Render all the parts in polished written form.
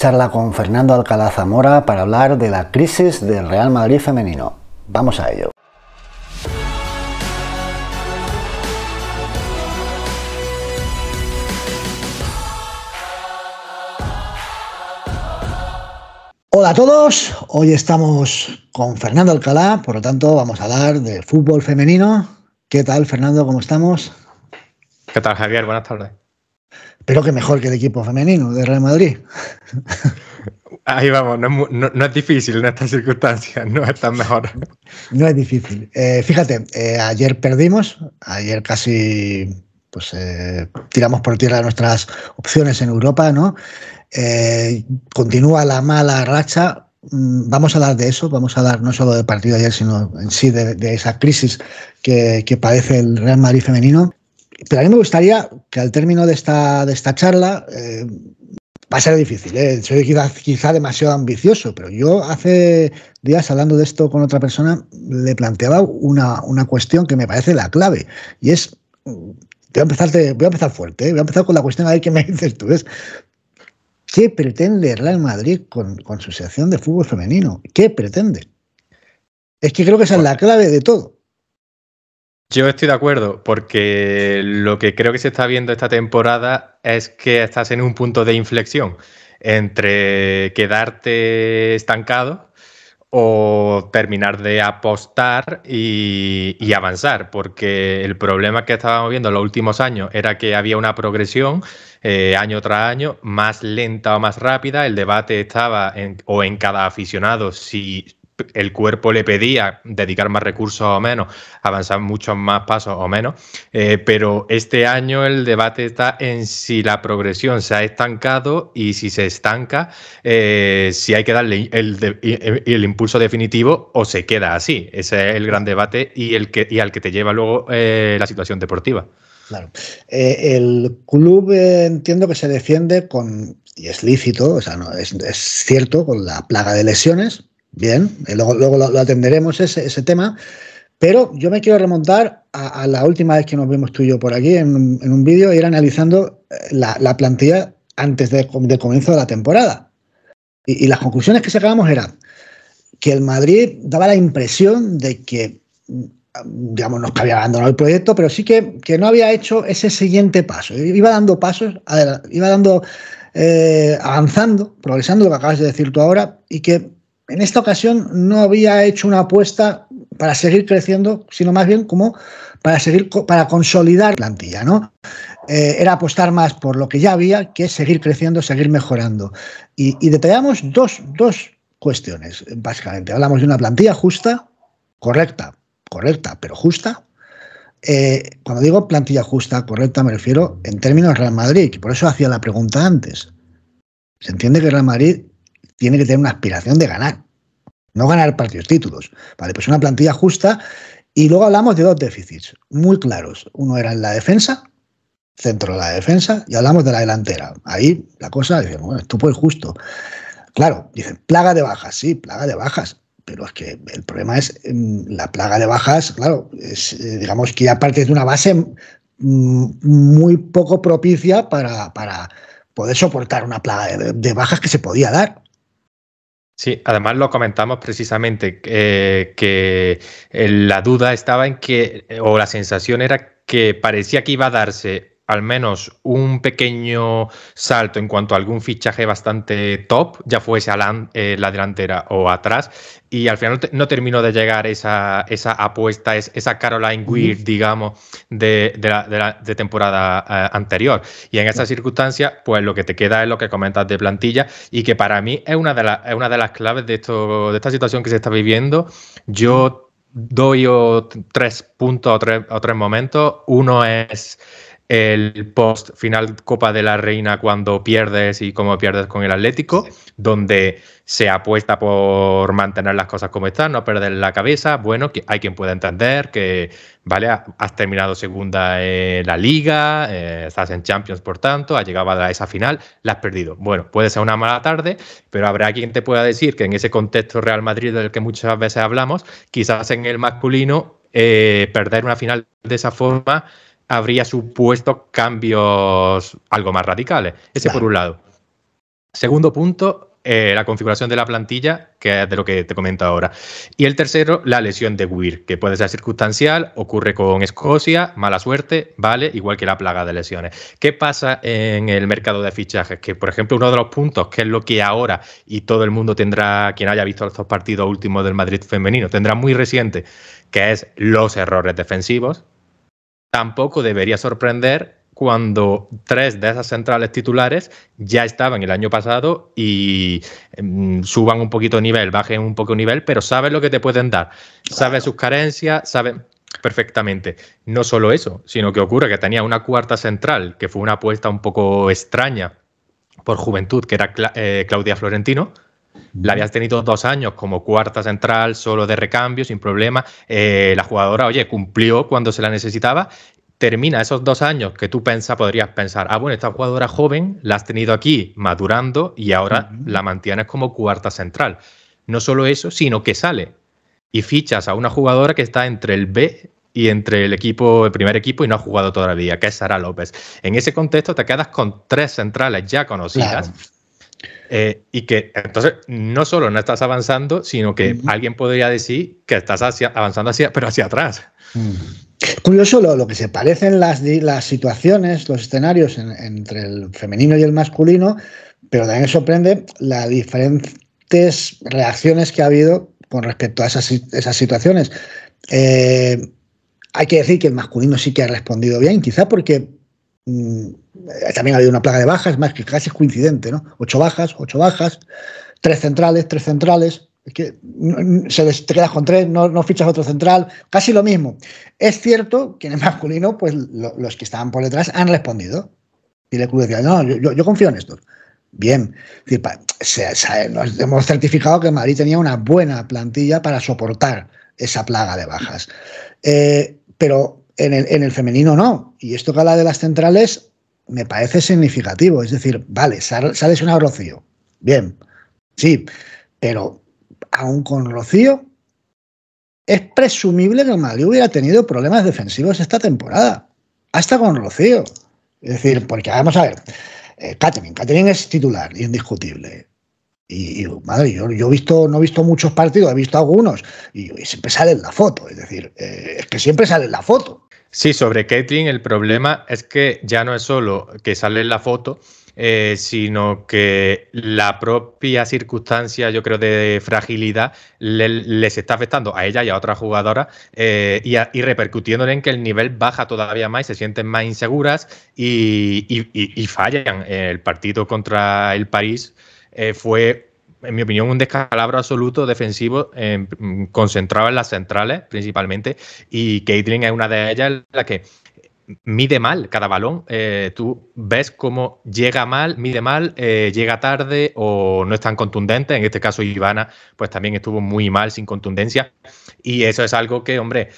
Charla con Fernando Alcalá Zamora para hablar de la crisis del Real Madrid femenino. Vamos a ello. Hola a todos, hoy estamos con Fernando Alcalá, por lo tanto vamos a hablar de fútbol femenino. ¿Qué tal, Fernando? ¿Cómo estamos? ¿Qué tal, Javier? Buenas tardes. Espero que mejor que el equipo femenino de Real Madrid. Ahí vamos, no es difícil en estas circunstancias, no es tan mejor. No es difícil. Fíjate, ayer perdimos, ayer casi tiramos por tierra nuestras opciones en Europa, ¿no? Continúa la mala racha. Vamos a hablar de eso, vamos a hablar no solo del partido de ayer, sino en sí de esa crisis que padece el Real Madrid femenino. Pero a mí me gustaría que al término de esta charla, va a ser difícil, soy quizá demasiado ambicioso, pero yo hace días hablando de esto con otra persona le planteaba una cuestión que me parece la clave, y es, voy a empezar fuerte, voy a empezar con la cuestión, a ver qué me dices tú, es ¿qué pretende Real Madrid con su sección de fútbol femenino? ¿Qué pretende? Es que creo que esa es la clave de todo. Yo estoy de acuerdo, porque lo que creo que se está viendo esta temporada es que estás en un punto de inflexión entre quedarte estancado o terminar de apostar y avanzar, porque el problema que estábamos viendo en los últimos años era que había una progresión año tras año, más lenta o más rápida. El debate estaba en cada aficionado si el cuerpo le pedía dedicar más recursos o menos, avanzar muchos más pasos o menos, pero este año el debate está en si la progresión se ha estancado y si se estanca, si hay que darle el impulso definitivo o se queda así. Ese es el gran debate y al que te lleva luego la situación deportiva. Claro. El club entiendo que se defiende y es lícito, o sea, no, es cierto, con la plaga de lesiones. Bien, luego lo atenderemos ese tema, pero yo me quiero remontar a la última vez que nos vimos tú y yo por aquí en un vídeo, ir analizando la plantilla antes del comienzo de la temporada. Y las conclusiones que sacábamos eran que el Madrid daba la impresión de que, digamos, no es que había abandonado el proyecto, pero sí que no había hecho ese siguiente paso. Iba dando pasos, avanzando, progresando, lo que acabas de decir tú ahora, y que en esta ocasión no había hecho una apuesta para seguir creciendo, sino más bien como para consolidar la plantilla, ¿no? Era apostar más por lo que ya había que seguir creciendo, seguir mejorando. Y detallamos dos cuestiones, básicamente. Hablamos de una plantilla justa, correcta, pero justa. Cuando digo plantilla justa, correcta, me refiero en términos Real Madrid, que por eso hacía la pregunta antes. Se entiende que Real Madrid tiene que tener una aspiración de ganar, no ganar partidos, títulos. Vale, pues una plantilla justa. Y luego hablamos de dos déficits muy claros. Uno era en la defensa, centro de la defensa, y hablamos de la delantera. Ahí la cosa, dicen, bueno, esto fue justo. Claro, dicen, plaga de bajas, sí, plaga de bajas. Pero es que el problema es la plaga de bajas, claro, digamos que ya parte de una base muy poco propicia para poder soportar una plaga de bajas que se podía dar. Sí, además lo comentamos precisamente, que la duda estaba en que, o la sensación era que parecía que iba a darse al menos un pequeño salto en cuanto a algún fichaje bastante top, ya fuese a la delantera o atrás, y al final no terminó de llegar esa apuesta, esa Caroline Weir, digamos, de temporada anterior. Y en esa circunstancia, pues lo que te queda es lo que comentas de plantilla, y que para mí es una de las claves de esta situación que se está viviendo. Yo doy 3 puntos o tres momentos. Uno es el post final Copa de la Reina, cuando pierdes y cómo pierdes con el Atlético, donde se apuesta por mantener las cosas como están, no perder la cabeza. Bueno, que hay quien pueda entender que, vale, has terminado segunda en la Liga, estás en Champions, por tanto, has llegado a esa final, la has perdido. Bueno, puede ser una mala tarde, pero habrá quien te pueda decir que en ese contexto Real Madrid del que muchas veces hablamos, quizás en el masculino, perder una final de esa forma habría supuesto cambios algo más radicales. Ese, claro, por un lado. Segundo punto, la configuración de la plantilla, que es de lo que te comento ahora. Y el tercero, la lesión de Weir, que puede ser circunstancial, ocurre con Escocia, mala suerte, vale, igual que la plaga de lesiones. ¿Qué pasa en el mercado de fichajes? Que, por ejemplo, uno de los puntos, que es lo que ahora, y todo el mundo tendrá, quien haya visto estos partidos últimos del Madrid femenino, tendrá muy reciente, que es los errores defensivos. Tampoco debería sorprender cuando 3 de esas centrales titulares ya estaban el año pasado y suban un poquito de nivel, bajen un poco de nivel, pero sabes lo que te pueden dar, sabes sus carencias, sabes perfectamente. No solo eso, sino que ocurre que tenía una cuarta central, que fue una apuesta un poco extraña por juventud, que era Claudia Florentino. La habías tenido 2 años como cuarta central, solo de recambio, sin problema. La jugadora, oye, cumplió cuando se la necesitaba. Termina esos 2 años que tú podrías pensar, bueno, esta jugadora joven la has tenido aquí madurando y ahora la mantienes como cuarta central. No solo eso, sino que sale y fichas a una jugadora que está entre el B y entre el primer equipo y no ha jugado todavía, que es Sara López. En ese contexto te quedas con 3 centrales ya conocidas. Claro. Y que entonces no solo no estás avanzando, sino que alguien podría decir que estás avanzando pero hacia atrás. Curioso lo que se parecen las situaciones, los escenarios entre el femenino y el masculino, pero también sorprende las diferentes reacciones que ha habido con respecto a esas situaciones. Hay que decir que el masculino sí que ha respondido bien, quizá porque también ha habido una plaga de bajas, más que casi es coincidente, ¿no? 8 bajas, 3 centrales. Es que te quedas con 3, no fichas otro central, casi lo mismo. Es cierto que en el masculino, pues los que estaban por detrás han respondido. Y el club decía, no, yo confío en esto. Bien, es decir, nos hemos certificado que Madrid tenía una buena plantilla para soportar esa plaga de bajas. Pero en el femenino no. Y esto que habla de las centrales me parece significativo. Es decir, vale, sales una Rocío. Bien, sí, pero aún con Rocío, es presumible que el Madrid hubiera tenido problemas defensivos esta temporada. Hasta con Rocío. Es decir, porque vamos a ver, Catherine es titular, indiscutible. Y madre, yo no he visto muchos partidos, he visto algunos, y siempre sale en la foto. Es decir, es que siempre sale en la foto. Sí, sobre Catherine el problema es que ya no es solo que sale en la foto, sino que la propia circunstancia, yo creo, de fragilidad les está afectando a ella y a otras jugadoras y repercutiéndole en que el nivel baja todavía más y se sienten más inseguras y fallan. El partido contra el París fue, en mi opinión, un descalabro absoluto defensivo, concentrado en las centrales principalmente, y Catherine es una de ellas, la que mide mal cada balón. Tú ves cómo llega mal, mide mal, llega tarde o no es tan contundente. En este caso, Ivana pues también estuvo muy mal, sin contundencia. Y eso es algo que, hombre,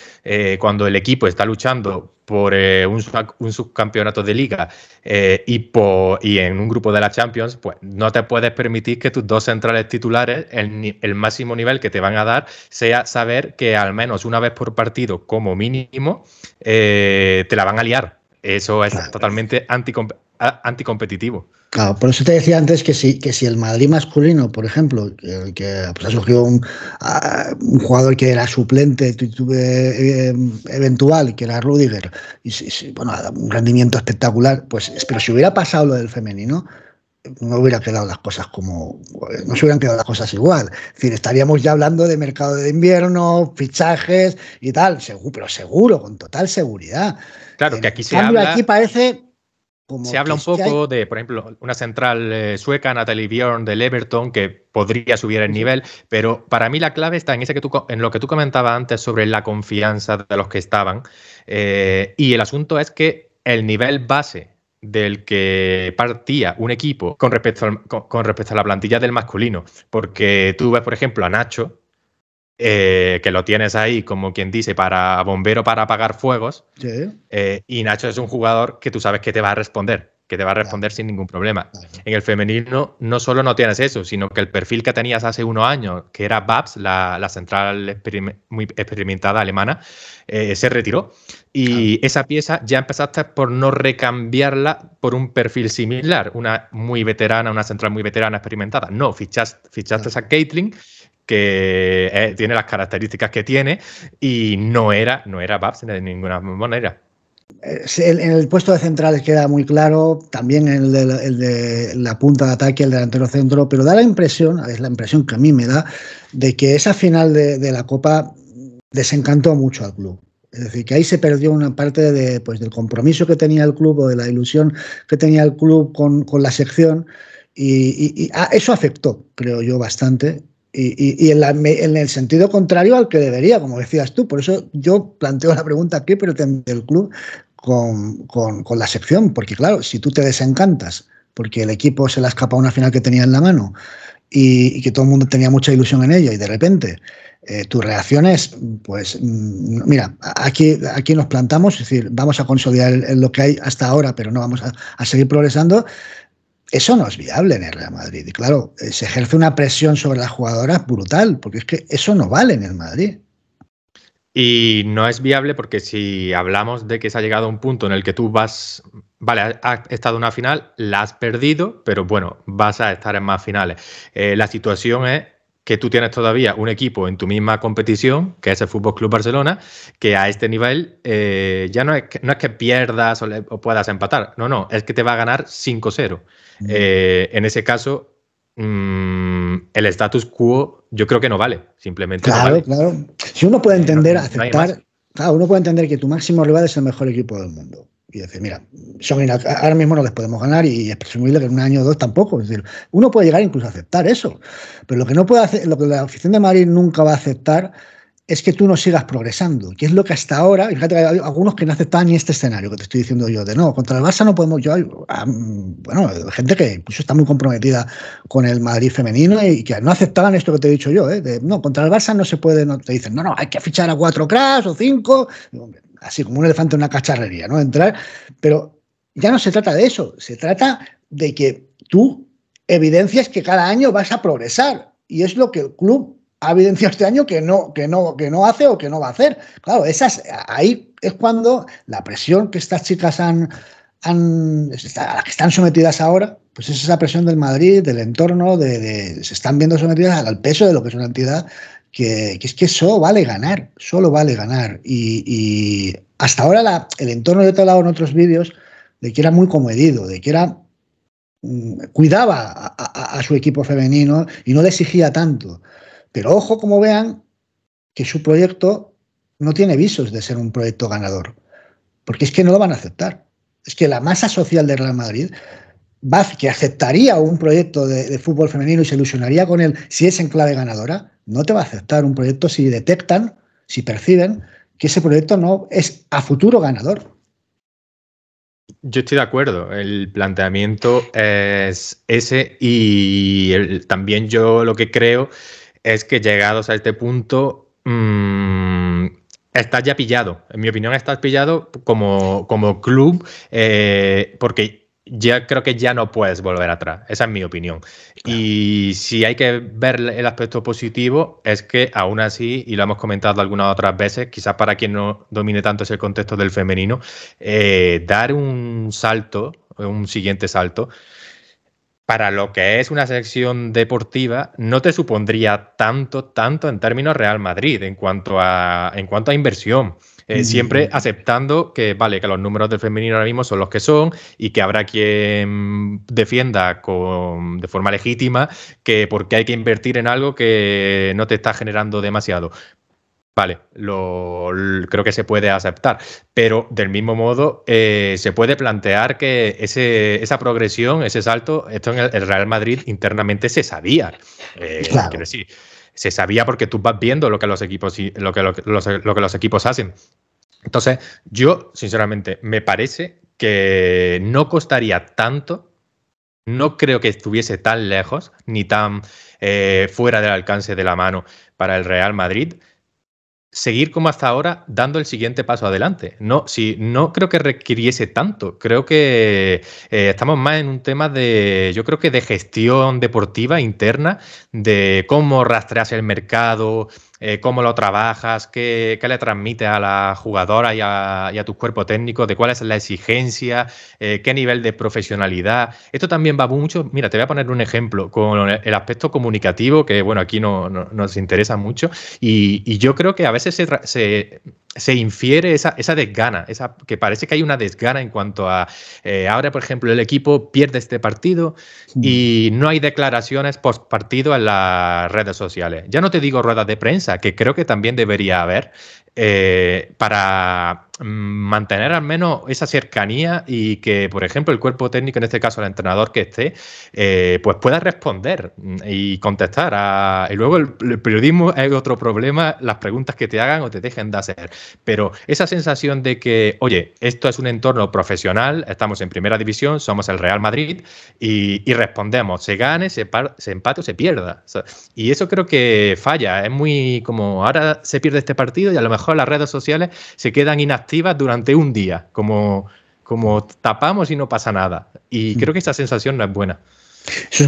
cuando el equipo está luchando por un subcampeonato de liga y en un grupo de la Champions, pues no te puedes permitir que tus 2 centrales titulares, el máximo nivel que te van a dar, sea saber que al menos una vez por partido, como mínimo, te la van a liar. Eso es totalmente anticompetitivo. Claro, por eso te decía antes que si el Madrid masculino, por ejemplo, que pues ha surgido un jugador que era suplente eventual, que era Rüdiger, y bueno, un rendimiento espectacular, pues, pero si hubiera pasado lo del femenino, no hubieran quedado las cosas no se hubieran quedado las cosas igual. Es decir, estaríamos ya hablando de mercado de invierno, fichajes y tal, pero seguro, con total seguridad. Claro, que aquí se habla. Aquí parece. Se habla un poco de, por ejemplo, una central sueca, Natalie Bjorn, del Everton, que podría subir el nivel, pero para mí la clave está en lo que tú comentabas antes sobre la confianza de los que estaban. Y el asunto es que el nivel base del que partía un equipo con respecto a la plantilla del masculino, porque tú ves, por ejemplo, a Nacho, que lo tienes ahí, como quien dice, para bombero para apagar fuegos. Sí. Y Nacho es un jugador que tú sabes que te va a responder. que te va a responder sin ningún problema. En el femenino no solo no tienes eso, sino que el perfil que tenías hace unos años, que era Babs, la central muy experimentada alemana, se retiró. Y esa pieza ya empezaste por no recambiarla por un perfil similar, una muy veterana, una central muy veterana experimentada. No, fichaste a Caitlin, que tiene las características que tiene, y no era Babs de ninguna manera. En el puesto de centrales queda muy claro, también el de la punta de ataque, el delantero centro, pero da la impresión, es la impresión que a mí me da, de que esa final de la Copa desencantó mucho al club. Es decir, que ahí se perdió una parte del compromiso que tenía el club o de la ilusión que tenía el club con la sección, y eso afectó, creo yo, bastante. Y en el sentido contrario al que debería, como decías tú. Por eso yo planteo la pregunta: ¿qué pretende el club con la sección? Porque claro, si tú te desencantas porque el equipo se le ha escapado una final que tenía en la mano y que todo el mundo tenía mucha ilusión en ella, y de repente tu reacción es, pues mira, aquí nos plantamos, es decir, vamos a consolidar lo que hay hasta ahora, pero no vamos a seguir progresando. Eso no es viable en el Real Madrid. Y claro, se ejerce una presión sobre las jugadoras brutal, porque es que eso no vale en el Madrid. Y no es viable porque si hablamos de que se ha llegado a un punto en el que tú vas, vale, has estado en una final, la has perdido, pero bueno, vas a estar en más finales. La situación es que tú tienes todavía un equipo en tu misma competición, que es el Fútbol Club Barcelona, que a este nivel ya no es que pierdas o puedas empatar, no, es que te va a ganar 5-0. En ese caso, el status quo yo creo que no vale, simplemente claro, no vale. Claro. Si uno puede entender, aceptar, claro, uno puede entender que tu máximo rival es el mejor equipo del mundo. Y decir, mira, ahora mismo no les podemos ganar, y es presumible que en un año o dos tampoco. Es decir, uno puede llegar incluso a aceptar eso. Pero lo que no puede hacer, lo que la afición de Madrid nunca va a aceptar, es que tú no sigas progresando, que es lo que hasta ahora, fíjate que hay algunos que no aceptan ni este escenario que te estoy diciendo yo, de no, contra el Barça no podemos, bueno, gente que incluso está muy comprometida con el Madrid femenino y que no aceptaban esto que te he dicho yo, de no, contra el Barça no se puede, no, te dicen, no, hay que fichar a 4 cracks o 5, así como un elefante en una cacharrería, ¿no? Entrar, pero ya no se trata de eso, se trata de que tú evidencias que cada año vas a progresar, y es lo que el club ha evidenciado este año que no hace o que no va a hacer. Claro, ahí es cuando la presión que estas chicas a las que están sometidas ahora, pues es esa presión del Madrid, del entorno, se están viendo sometidas al peso de lo que es una entidad que es que solo vale ganar. Y hasta ahora el entorno, yo te he hablado en otros vídeos, de que era muy comedido, de que cuidaba a su equipo femenino y no le exigía tanto. Pero ojo como vean que su proyecto no tiene visos de ser un proyecto ganador, porque es que no lo van a aceptar. Es que la masa social de Real Madrid que aceptaría un proyecto de fútbol femenino y se ilusionaría con él si es en clave ganadora, no te va a aceptar un proyecto si detectan, si perciben que ese proyecto no es a futuro ganador. Yo estoy de acuerdo, el planteamiento es ese, y también yo lo que creo es que llegados a este punto estás ya pillado. En mi opinión, estás pillado como club, porque ya creo que ya no puedes volver atrás. Esa es mi opinión. Claro. Y si hay que ver el aspecto positivo, es que aún así, y lo hemos comentado algunas otras veces, quizás para quien no domine tanto ese contexto del femenino, dar un siguiente salto, para lo que es una sección deportiva, no te supondría tanto en términos Real Madrid en cuanto a inversión. Siempre aceptando que, vale, que los números del femenino ahora mismo son los que son y que habrá quien defienda de forma legítima que porque hay que invertir en algo que no te está generando demasiado. Vale, creo que se puede aceptar, pero del mismo modo se puede plantear que esa progresión, ese salto, esto en el Real Madrid internamente se sabía. Claro. Quiero decir, se sabía porque tú vas viendo lo que los equipos los equipos hacen. Entonces, yo, sinceramente, me parece que no costaría tanto, no creo que estuviese tan lejos, ni tan fuera del alcance de la mano para el Real Madrid, seguir como hasta ahora dando el siguiente paso adelante. No creo que requiriese tanto. Creo que estamos más en un tema yo creo que de gestión deportiva interna, de cómo rastreas el mercado, cómo lo trabajas, qué le transmites a la jugadora y a tu cuerpo técnico, de cuál es la exigencia, qué nivel de profesionalidad. Esto también va mucho. Mira, te voy a poner un ejemplo con el aspecto comunicativo, que bueno, aquí no nos interesa mucho, y yo creo que a veces se infiere esa desgana, que parece que hay una desgana en cuanto a ahora, por ejemplo, el equipo pierde este partido y no hay declaraciones post partido en las redes sociales. Ya no te digo ruedas de prensa, que creo que también debería haber, para mantener al menos esa cercanía y que, por ejemplo, el cuerpo técnico, en este caso el entrenador que esté, pues pueda responder y contestar. Y luego el periodismo es otro problema, las preguntas que te hagan o te dejen de hacer. Pero esa sensación de que, oye, esto es un entorno profesional, estamos en primera división, somos el Real Madrid y respondemos, se gane, se empate o se pierda. O sea, y eso creo que falla, es muy como ahora se pierde este partido y a lo mejor las redes sociales se quedan inactivas durante un día, como tapamos y no pasa nada. Y creo que esa sensación no es buena. Eso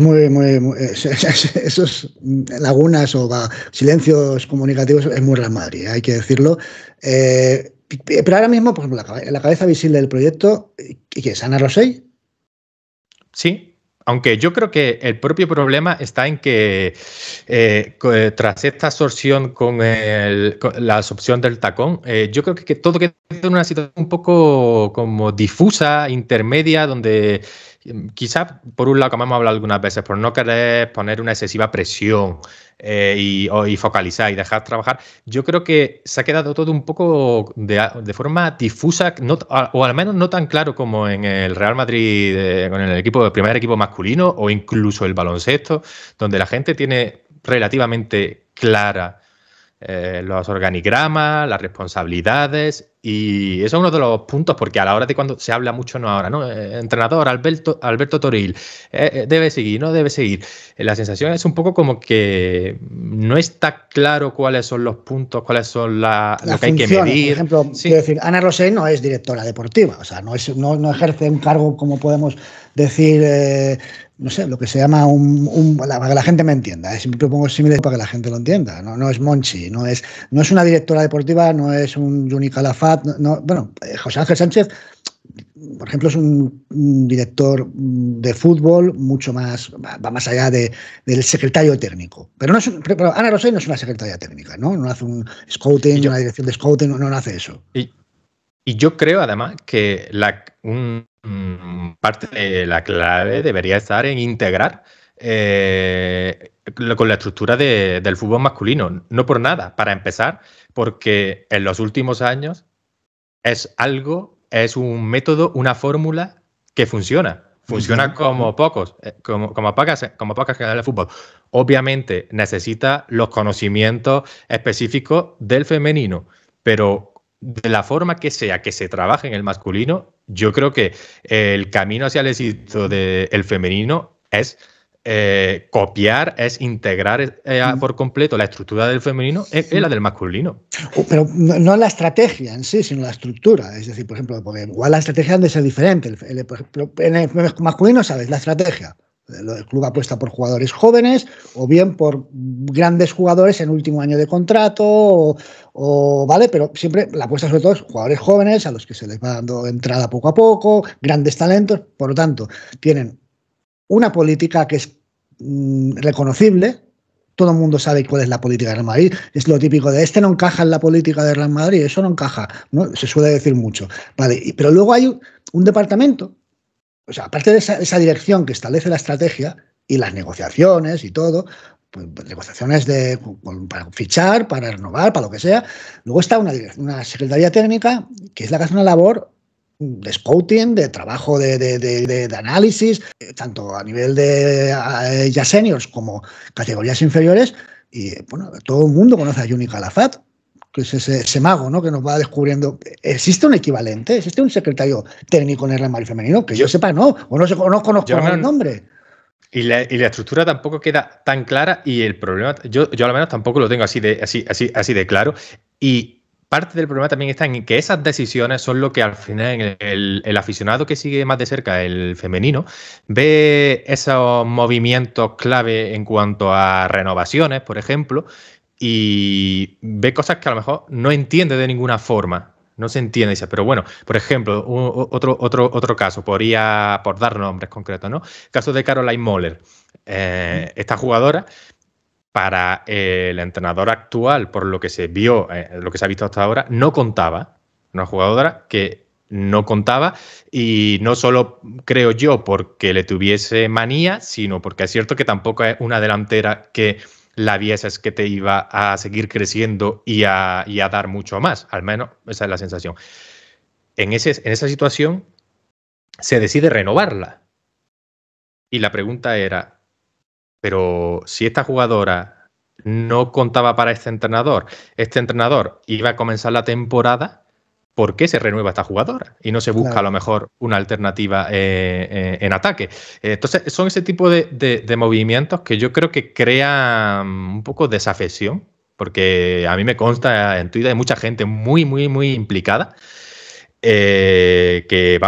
es esos lagunas o silencios comunicativos es muy Real Madrid, hay que decirlo. Pero ahora mismo, por ejemplo, la cabeza visible del proyecto, ¿qué es? ¿Ana Rosell? Sí. Aunque yo creo que el propio problema está en que tras esta absorción con la absorción del tacón, yo creo que todo queda en una situación un poco como difusa, intermedia, donde quizás, por un lado, como hemos hablado algunas veces, por no querer poner una excesiva presión y focalizar y dejar trabajar, yo creo que se ha quedado todo un poco de forma difusa, o al menos no tan claro como en el Real Madrid, con el primer equipo masculino o incluso el baloncesto, donde la gente tiene relativamente clara los organigramas, las responsabilidades, y eso es uno de los puntos, porque a la hora de cuando se habla mucho, no ahora, ¿no? Entrenador Alberto Toril, debe seguir, no debe seguir. La sensación es un poco como que no está claro cuáles son los puntos, cuáles son lo que hay que medir. Por ejemplo, sí. Quiero decir, Ana Rosell no es directora deportiva, o sea, no ejerce un cargo, como podemos decir, no sé, lo que se llama para que la gente me entienda. Siempre pongo símiles para que la gente lo entienda. No es Monchi, no es una directora deportiva, no es un Juni Calafat. Bueno, José Ángel Sánchez, por ejemplo, es un director de fútbol mucho más, va más allá del secretario técnico. Pero Ana Rosell no es una secretaria técnica, ¿no? No hace un scouting, una dirección de scouting, no hace eso. Y yo creo, además, que parte de la clave debería estar en integrar con la estructura del fútbol masculino. No por nada, para empezar, porque en los últimos años es un método, una fórmula que funciona. Funciona como pocas canales de fútbol. Obviamente necesita los conocimientos específicos del femenino, pero de la forma que sea que se trabaje en el masculino, yo creo que el camino hacia el éxito del femenino es copiar, es integrar por completo la estructura del femenino en la del masculino. Pero no la estrategia en sí, sino la estructura. Es decir, por ejemplo, porque igual la estrategia debe ser diferente. En el masculino, ¿sabes? La estrategia. El club apuesta por jugadores jóvenes o bien por grandes jugadores en último año de contrato, ¿vale? Pero siempre la apuesta sobre todo es jugadores jóvenes a los que se les va dando entrada poco a poco, grandes talentos. Por lo tanto, tienen una política que es reconocible. Todo el mundo sabe cuál es la política de Real Madrid. Es lo típico de no encaja en la política de Real Madrid, eso no encaja, ¿no? Se suele decir mucho. Vale, pero luego hay un departamento. O sea, aparte de esa dirección que establece la estrategia y las negociaciones y todo, pues negociaciones para fichar, para renovar, para lo que sea, luego está una secretaría técnica que es la que hace una labor de scouting, de trabajo de análisis, tanto a nivel de ya seniors como categorías inferiores, y bueno, todo el mundo conoce a Juni Calafat, que es ese mago, ¿no?, que nos va descubriendo. ¿Existe un equivalente? ¿Existe un secretario técnico en el Real Madrid femenino? Que yo sepa, no. O no conozco el nombre. Y la estructura tampoco queda tan clara y el problema, yo al menos tampoco lo tengo así de claro. Y parte del problema también está en que esas decisiones son lo que al final el aficionado que sigue más de cerca el femenino ve esos movimientos clave en cuanto a renovaciones, por ejemplo, y ve cosas que a lo mejor no entiende de ninguna forma. No se entiende, dice, pero bueno, por ejemplo, otro caso, por dar nombres concretos, ¿no? El caso de Caroline Moller. Esta jugadora, para el entrenador actual, por lo que se vio, lo que se ha visto hasta ahora, no contaba. Una jugadora que no contaba, y no solo, creo yo, porque le tuviese manía, sino porque es cierto que tampoco es una delantera que la vieses que te iba a seguir creciendo y a dar mucho más. Al menos esa es la sensación. En esa situación se decide renovarla. Y la pregunta era, pero si esta jugadora no contaba para este entrenador iba a comenzar la temporada, ¿por qué se renueva esta jugadora? Y no se busca, claro, a lo mejor una alternativa en ataque. Entonces, son ese tipo de movimientos que yo creo que crean un poco desafección, porque a mí me consta en Twitter hay mucha gente muy, muy, muy implicada. Que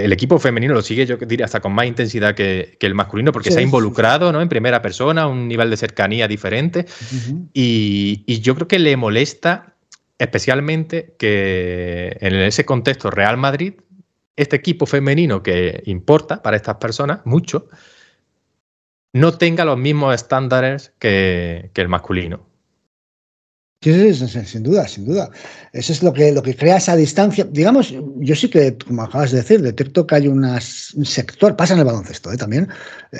el equipo femenino lo sigue, yo diría, hasta con más intensidad que el masculino, porque se ha involucrado, ¿no?, en primera persona, un nivel de cercanía diferente. Y yo creo que le molesta especialmente que en ese contexto Real Madrid, este equipo femenino que importa para estas personas mucho, no tenga los mismos estándares que el masculino. Sí, sin duda, sin duda. Eso es lo que crea esa distancia. Digamos, yo sí que, como acabas de decir, detecto que hay un sector, pasa en el baloncesto también,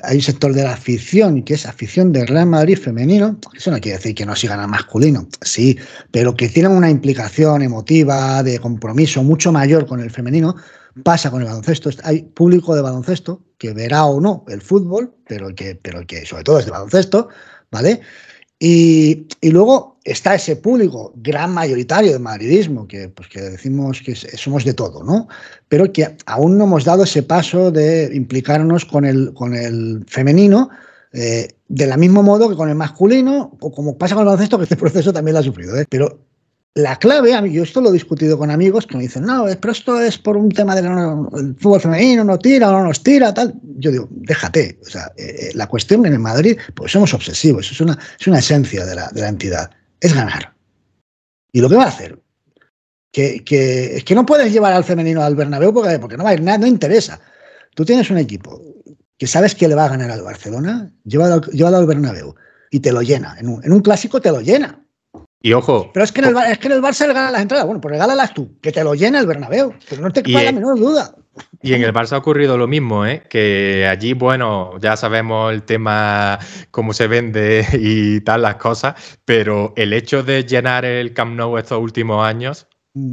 hay un sector de la afición, que es afición del Real Madrid femenino. Eso no quiere decir que no sigan al masculino, sí, pero que tienen una implicación emotiva, de compromiso mucho mayor con el femenino. Pasa con el baloncesto. Hay público de baloncesto que verá o no el fútbol, pero que sobre todo es de baloncesto, ¿vale? Y luego está ese público gran mayoritario de madridismo, que decimos que somos de todo, ¿no? Pero que aún no hemos dado ese paso de implicarnos con el femenino de la mismo modo que con el masculino, o como pasa con el baloncesto, que este proceso también lo ha sufrido, Pero la clave, yo esto lo he discutido con amigos que me dicen, no, pero esto es por un tema de que el fútbol femenino no tira o no nos tira, tal. Yo digo, déjate. O sea, la cuestión en el Madrid, pues somos obsesivos, es una esencia de la entidad, es ganar. ¿Y lo que va a hacer? Es que no puedes llevar al femenino al Bernabéu porque no va a ir nada, no interesa. Tú tienes un equipo que sabes que le va a ganar al Barcelona, llévalo al Bernabéu y te lo llena. En un clásico te lo llena. Y ojo. Pero es que en el Barça le ganan las entradas. Bueno, pues regálalas tú, que te lo llena el Bernabéu. Pero no te quepa la menor duda. Y en el Barça ha ocurrido lo mismo, que allí, bueno, ya sabemos el tema, cómo se vende y tal, las cosas, pero el hecho de llenar el Camp Nou estos últimos años,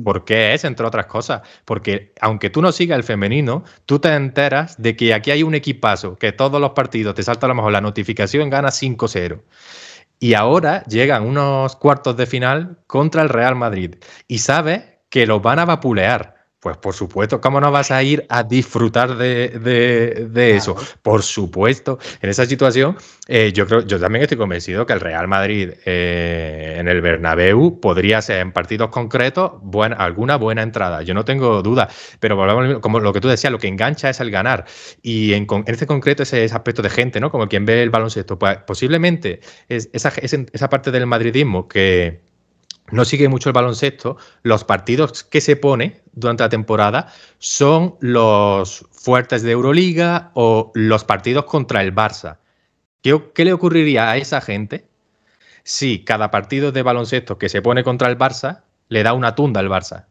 ¿por qué es? Entre otras cosas, porque aunque tú no sigas el femenino, tú te enteras de que aquí hay un equipazo, que todos los partidos te salta a lo mejor la notificación, gana 5-0. Y ahora llegan unos cuartos de final contra el Real Madrid y sabes que los van a vapulear. Pues por supuesto, ¿cómo no vas a ir a disfrutar de eso? Claro. Por supuesto. En esa situación, yo también estoy convencido que el Real Madrid en el Bernabéu podría ser en partidos concretos alguna buena entrada. Yo no tengo duda, pero volvemos, como lo que tú decías, lo que engancha es el ganar. Y en este concreto ese aspecto de gente, ¿no? Como quien ve el baloncesto, pues posiblemente esa parte del madridismo que no sigue mucho el baloncesto, los partidos que se pone durante la temporada son los fuertes de Euroliga o los partidos contra el Barça. ¿Qué le ocurriría a esa gente si cada partido de baloncesto que se pone contra el Barça le da una tunda al Barça?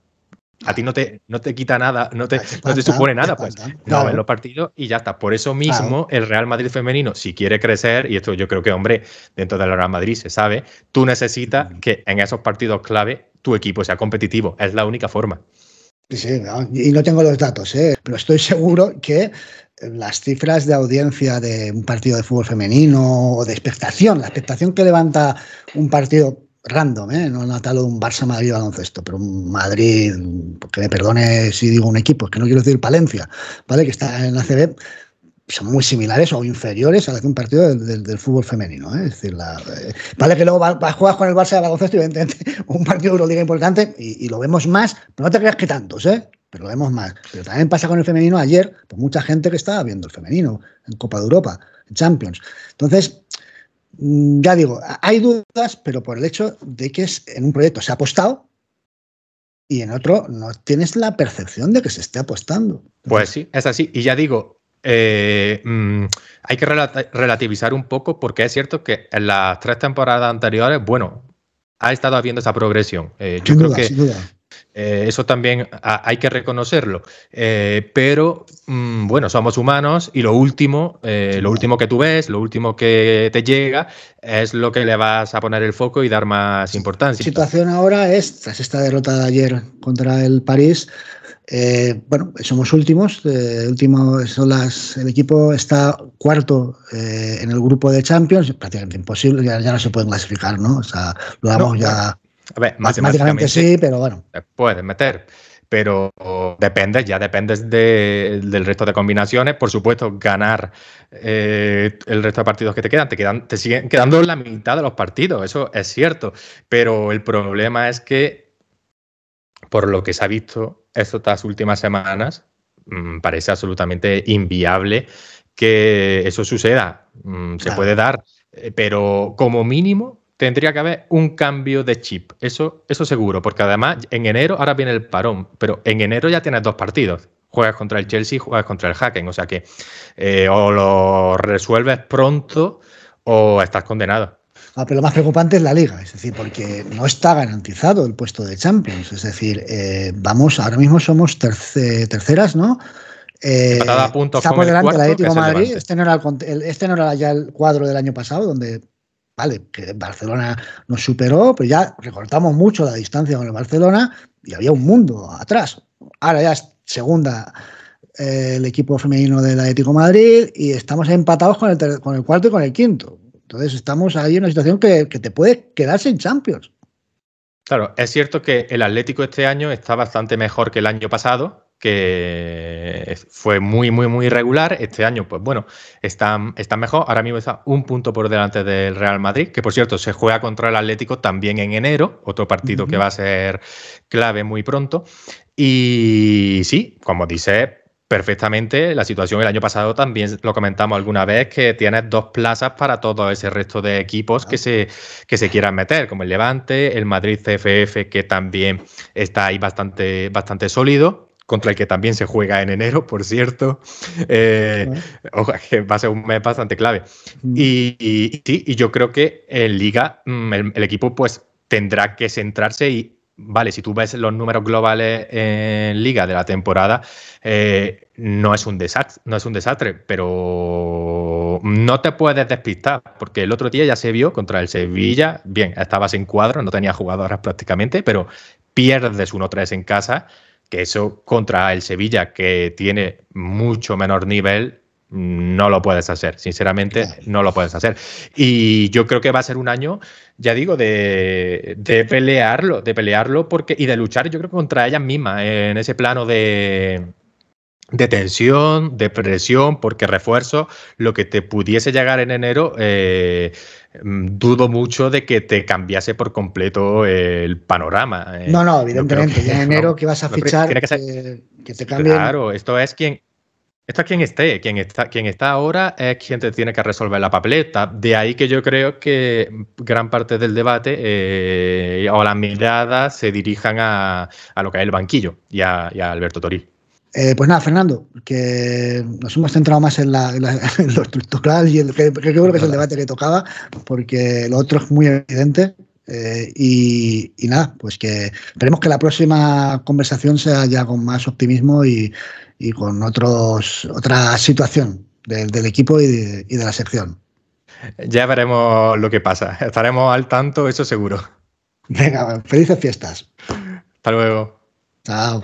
A ti no te quita nada, no te supone nada, pues no ves los partidos y ya está. Por eso mismo el Real Madrid femenino, si quiere crecer, y esto yo creo que, hombre, dentro del Real Madrid se sabe, tú necesitas que en esos partidos clave tu equipo sea competitivo. Es la única forma. Sí, y no tengo los datos, pero estoy seguro que las cifras de audiencia de un partido de fútbol femenino o de expectación, la expectación que levanta un partido random, no tal un Barça Madrid baloncesto, pero un Madrid, que me perdone si digo un equipo, es que no quiero decir Palencia, ¿vale? Que está en la ACB, son muy similares o inferiores a la de un partido del fútbol femenino. Es decir, vale que luego juegas con el Barça de baloncesto, evidentemente, un partido de Euroliga importante y lo vemos más, pero no te creas que tantos, pero lo vemos más. Pero también pasa con el femenino. Ayer, pues mucha gente que estaba viendo el femenino en Copa de Europa, en Champions. Entonces, ya digo, hay dudas, pero por el hecho de que en un proyecto se ha apostado y en otro no tienes la percepción de que se esté apostando. Pues sí, es así. Y ya digo, hay que relativizar un poco, porque es cierto que en las 3 temporadas anteriores, bueno, ha estado habiendo esa progresión. Yo creo que sin duda. Eso también hay que reconocerlo. Pero, bueno, somos humanos y lo último que tú ves, lo último que te llega, es lo que le vas a poner el foco y dar más importancia. La situación ahora es, tras esta derrota de ayer contra el París, bueno, somos últimos. El equipo está cuarto en el grupo de Champions, prácticamente imposible, ya no se pueden clasificar, ¿no? O sea, lo damos ya. A ver, matemáticamente sí, pero bueno. Puedes meter, pero dependes del resto de combinaciones. Por supuesto, ganar el resto de partidos que te siguen quedando la mitad de los partidos, eso es cierto. Pero el problema es que, por lo que se ha visto estas últimas semanas, parece absolutamente inviable que eso suceda. Se puede dar, pero como mínimo tendría que haber un cambio de chip, eso seguro, porque además en enero, ahora viene el parón, pero en enero ya tienes 2 partidos. Juegas contra el Chelsea, juegas contra el Hacken, o sea que o lo resuelves pronto o estás condenado. Pero lo más preocupante es la Liga, es decir, porque no está garantizado el puesto de Champions, es decir, ahora mismo somos terceras, ¿no? Está por delante del Atlético de Madrid. Este no era ya el cuadro del año pasado, donde vale, que Barcelona nos superó, pero ya recortamos mucho la distancia con el Barcelona y había un mundo atrás. Ahora ya es segunda el equipo femenino del Atlético de Madrid y estamos empatados con el cuarto y con el quinto. Entonces estamos ahí en una situación que te puede quedar sin Champions. Claro, es cierto que el Atlético este año está bastante mejor que el año pasado, que fue muy, muy, muy irregular. Este año, pues bueno, está mejor. Ahora mismo está un punto por delante del Real Madrid, que por cierto se juega contra el Atlético también en enero, otro partido que va a ser clave muy pronto. Y sí, como dice perfectamente, la situación el año pasado también lo comentamos alguna vez, que tienes 2 plazas para todo ese resto de equipos que se quieran meter, como el Levante, el Madrid CFF, que también está ahí bastante sólido, contra el que también se juega en enero, por cierto. Ojo, que va a ser un mes bastante clave. Y yo creo que en Liga el equipo pues tendrá que centrarse y, vale, si tú ves los números globales en Liga de la temporada, no es un desastre, pero no te puedes despistar, porque el otro día ya se vio contra el Sevilla, bien, estabas en cuadro, no tenías jugadoras prácticamente, pero pierdes 1-3 en casa, que eso contra el Sevilla, que tiene mucho menor nivel, no lo puedes hacer, sinceramente, no lo puedes hacer. Y yo creo que va a ser un año, ya digo, de pelearlo y de luchar, yo creo, contra ellas mismas, en ese plano de tensión, de presión, porque refuerzo, lo que te pudiese llegar en enero, dudo mucho de que te cambiase por completo el panorama. No, evidentemente, ya en enero que vas a fichar, que te cambien. Claro, esto es quien esté. Quien está ahora es quien te tiene que resolver la papeleta. De ahí que yo creo que gran parte del debate o las miradas se dirijan a lo que es el banquillo y a Alberto Toril. Pues nada, Fernando, que nos hemos centrado más en lo estructural y que creo que es el debate que tocaba, porque lo otro es muy evidente. Y nada, pues que esperemos que la próxima conversación sea ya con más optimismo y con otra situación del equipo y de la sección. Ya veremos lo que pasa. Estaremos al tanto, eso seguro. Venga, felices fiestas. Hasta luego. Chao.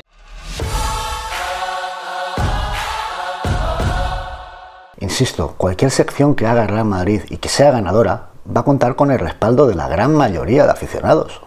Insisto, cualquier sección que haga Real Madrid y que sea ganadora va a contar con el respaldo de la gran mayoría de aficionados.